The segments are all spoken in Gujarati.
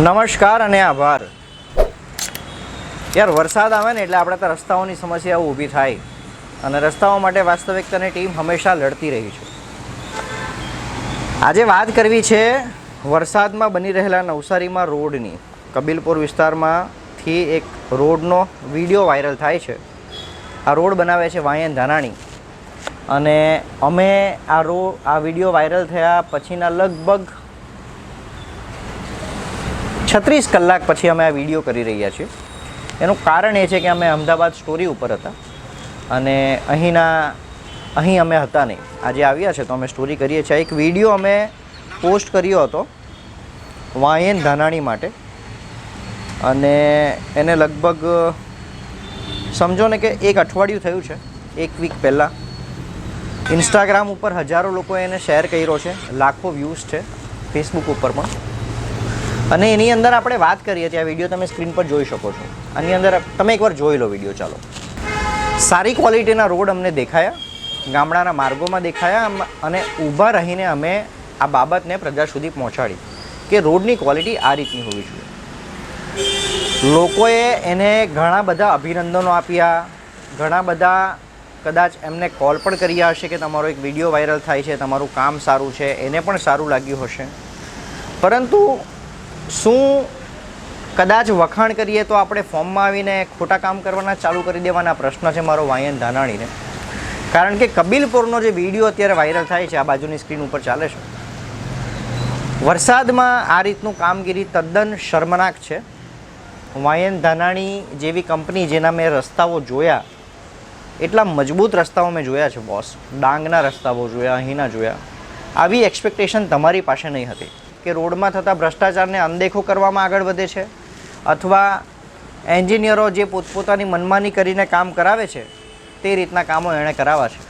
નમસ્કાર અને આભાર। યાર વરસાદ આવે ને એટલે આપણે તો રસ્તાઓની સમસ્યાઓ ઊભી થાય અને રસ્તાઓ માટે વાસ્તવિકતાની ટીમ હંમેશા લડતી રહી છે। આજે વાત કરવી છે વરસાદમાં બની રહેલા નવસારીમાં રોડની। કબીલપુર વિસ્તારમાંથી એક રોડનો વિડીયો વાયરલ થાય છે। આ રોડ બનાવે છે વાયન ધાનાણી અને અમે આ વિડીયો વાયરલ થયા પછીના લગભગ 36 કલાક પછી અમે આ વિડીયો કરી રહ્યા છીએ। એનું કારણ એ છે કે અમે અમદાવાદ સ્ટોરી ઉપર હતા અને અહીં અમે હતા નહીં। આજે આવ્યા છે તો અમે સ્ટોરી કરીએ છીએ। એક વિડીયો અમે પોસ્ટ કર્યો હતો વાયન ધાનાણી માટે અને એને લગભગ સમજો ને કે એક અઠવાડિયું થયું છે, એક વીક પહેલાં ઇન્સ્ટાગ્રામ ઉપર હજારો લોકોએ એને શેર કર્યો છે, લાખો વ્યૂઝ છે, ફેસબુક ઉપર પણ। અને એની અંદર આપણે વાત કરીએ છીએ। આ વિડીયો તમે સ્ક્રીન પર જોઈ શકો છો। આની અંદર તમે એકવાર જોઈ લો વિડીયો। ચાલો, સારી ક્વોલિટીના રોડ અમને દેખાયા, ગામડાના માર્ગોમાં દેખાયા અને ઊભા રહીને અમે આ બાબતને પ્રજા સુધી પહોંચાડી કે રોડની ક્વોલિટી આ રીતની હોવી જોઈએ। લોકોએ એને ઘણા બધા અભિનંદનો આપ્યા, ઘણા બધા કદાચ એમને કોલ પણ કર્યા હશે કે તમારો એક વિડીયો વાયરલ થાય છે, તમારું કામ સારું છે, એને પણ સારું લાગ્યું હશે। પરંતુ શું કદાચ વખાણ કરીએ તો આપણે ફોર્મમાં આવીને ખોટા કામ કરવાના ચાલુ કરી દેવાના? પ્રશ્ન છે મારો વાયન ધાનાણીને। કારણ કે કબીલપુરનો જે વિડીયો અત્યારે વાયરલ થાય છે, આ બાજુની સ્ક્રીન ઉપર ચાલે છે, વરસાદમાં આ રીતનું કામગીરી તદ્દન શર્મનાક છે। વાયન ધાનાણી જેવી કંપની જેના મેં રસ્તાઓ જોયા, એટલા મજબૂત રસ્તાઓ મેં જોયા છે બોસ। ડાંગના રસ્તાઓ જોયા, અહીંના જોયા। આવી એક્સપેક્ટેશન તમારી પાસે નહીં હતી કે રોડમાં થતા ભ્રષ્ટાચારને અનદેખો કરવામાં આગળ વધે છે અથવા એન્જિનિયરો જે પોતપોતાની મનમાની કરીને કામ કરાવે છે તે રીતના કામો એણે કરાવવા છે।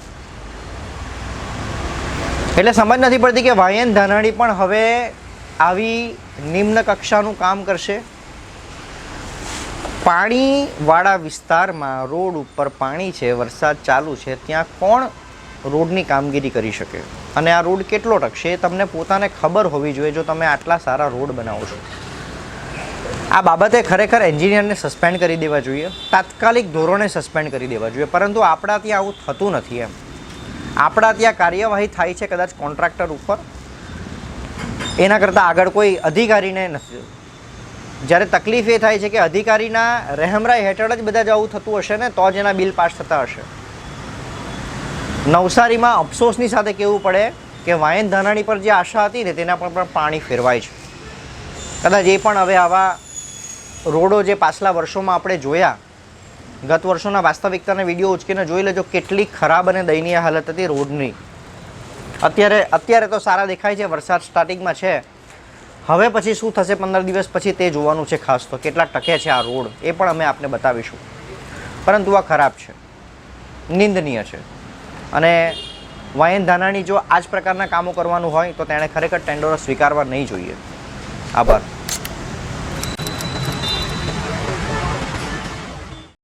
એટલે સમજ નથી પડતી કે વાયન ધાનાણી પણ હવે આવી નિમ્ન કક્ષાનું કામ કરશે। પાણીવાળા વિસ્તારમાં રોડ ઉપર પાણી છે, વરસાદ ચાલુ છે, ત્યાં કોણ રોડની કામગીરી કરી શકે અને આ રોડ કેટલો ટકશે એ તમને પોતાને ખબર હોવી જોઈએ જો તમે આટલા સારા રોડ બનાવો છો। આ બાબતે ખરેખર એન્જિનિયરને સસ્પેન્ડ કરી દેવા જોઈએ, તાત્કાલિક ધોરણે સસ્પેન્ડ કરી દેવા જોઈએ। પરંતુ આપણા ત્યાં આવું થતું નથી એમ। આપણા ત્યાં કાર્યવાહી થાય છે કદાચ કોન્ટ્રાક્ટર ઉપર, એના કરતાં આગળ કોઈ અધિકારીને નથી। જ્યારે તકલીફ એ થાય છે કે અધિકારીના રહેમરાઈ હેઠળ જ બધા જ આવું થતું હશે ને તો જ એના બિલ પાસ થતા હશે। નવસારીમાં અફસોસની સાથે કહેવું પડે કે વાયન ધાનાણી પર જે આશા હતી ને તેના પર પણ પાણી ફેરવાય છે। કદાચ એ પણ હવે આવા રોડો જે પાછલા વર્ષોમાં આપણે જોયા, ગત વર્ષોના વાસ્તવિકતાના વિડીયો ઉચકીને જોઈ લેજો કેટલી ખરાબ અને દયનીય હાલત હતી રોડની। અત્યારે તો સારા દેખાય છે, વરસાદ સ્ટાર્ટિંગમાં છે। હવે પછી શું થશે 15 દિવસ પછી તે જોવાનું છે। ખાસ તો કેટલા ટકે છે આ રોડ એ પણ અમે આપને બતાવીશું। પરંતુ આ ખરાબ છે, નિંદનીય છે અને વાયન ધાનાણી જો આ જ પ્રકારના કામો કરવાનું હોય તો તેણે ખરેખર ટેન્ડરો સ્વીકારવા નહીં જોઈએ। આભાર।